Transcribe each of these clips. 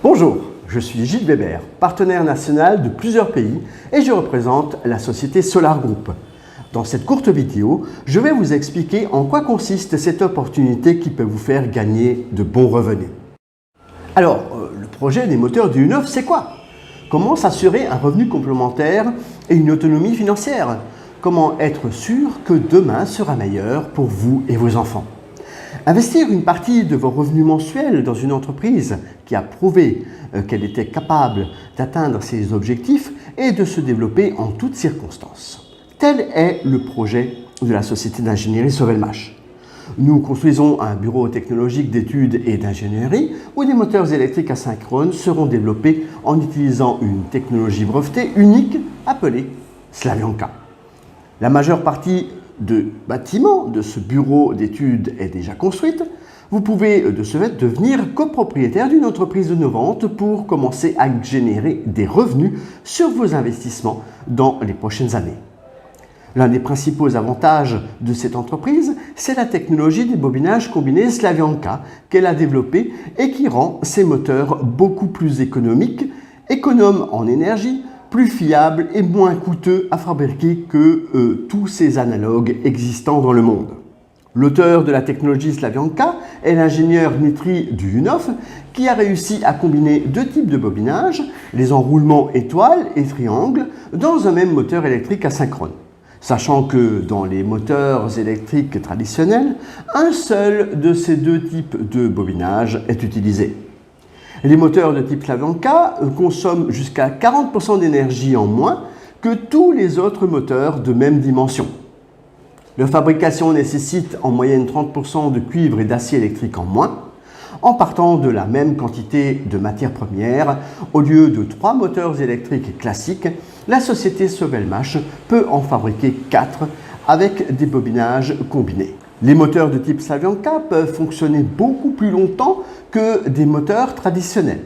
Bonjour, je suis Gilles Weber, partenaire national de plusieurs pays et je représente la société Solar Group. Dans cette courte vidéo, je vais vous expliquer en quoi consiste cette opportunité qui peut vous faire gagner de bons revenus. Alors, le projet des moteurs du U9, c'est quoi? Comment s'assurer un revenu complémentaire et une autonomie financière? Comment être sûr que demain sera meilleur pour vous et vos enfants? Investir une partie de vos revenus mensuels dans une entreprise qui a prouvé qu'elle était capable d'atteindre ses objectifs et de se développer en toutes circonstances. Tel est le projet de la société d'ingénierie Sovelmash. Nous construisons un bureau technologique d'études et d'ingénierie où des moteurs électriques asynchrones seront développés en utilisant une technologie brevetée unique appelée Slavyanka. La majeure partie de bâtiment de ce bureau d'études est déjà construite. Vous pouvez de ce fait devenir copropriétaire d'une entreprise innovante pour commencer à générer des revenus sur vos investissements dans les prochaines années. L'un des principaux avantages de cette entreprise, c'est la technologie des bobinages combinés Slavyanka qu'elle a développée et qui rend ses moteurs beaucoup plus économiques, économes en énergie, plus fiables et moins coûteux à fabriquer que tous ces analogues existants dans le monde. L'auteur de la technologie Slavyanka est l'ingénieur Dmitri Duyunov qui a réussi à combiner deux types de bobinages, les enroulements étoile et triangle, dans un même moteur électrique asynchrone. Sachant que dans les moteurs électriques traditionnels, un seul de ces deux types de bobinage est utilisé. Les moteurs de type Slavyanka consomment jusqu'à 40% d'énergie en moins que tous les autres moteurs de même dimension. Leur fabrication nécessite en moyenne 30% de cuivre et d'acier électrique en moins. En partant de la même quantité de matières premières, au lieu de 3 moteurs électriques classiques, la société Sovelmash peut en fabriquer 4 avec des bobinages combinés. Les moteurs de type Slavyanka peuvent fonctionner beaucoup plus longtemps que des moteurs traditionnels,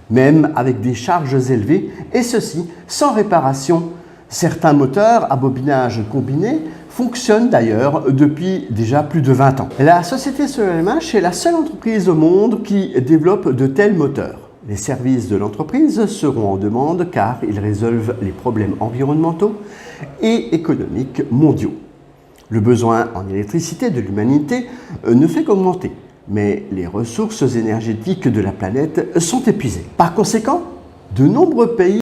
même avec des charges élevées, et ceci sans réparation. Certains moteurs à bobinage combiné fonctionnent d'ailleurs depuis déjà plus de 20 ans. La société Sovelmash est la seule entreprise au monde qui développe de tels moteurs. Les services de l'entreprise seront en demande car ils résolvent les problèmes environnementaux et économiques mondiaux. Le besoin en électricité de l'humanité ne fait qu'augmenter, mais les ressources énergétiques de la planète sont épuisées. Par conséquent, de nombreux pays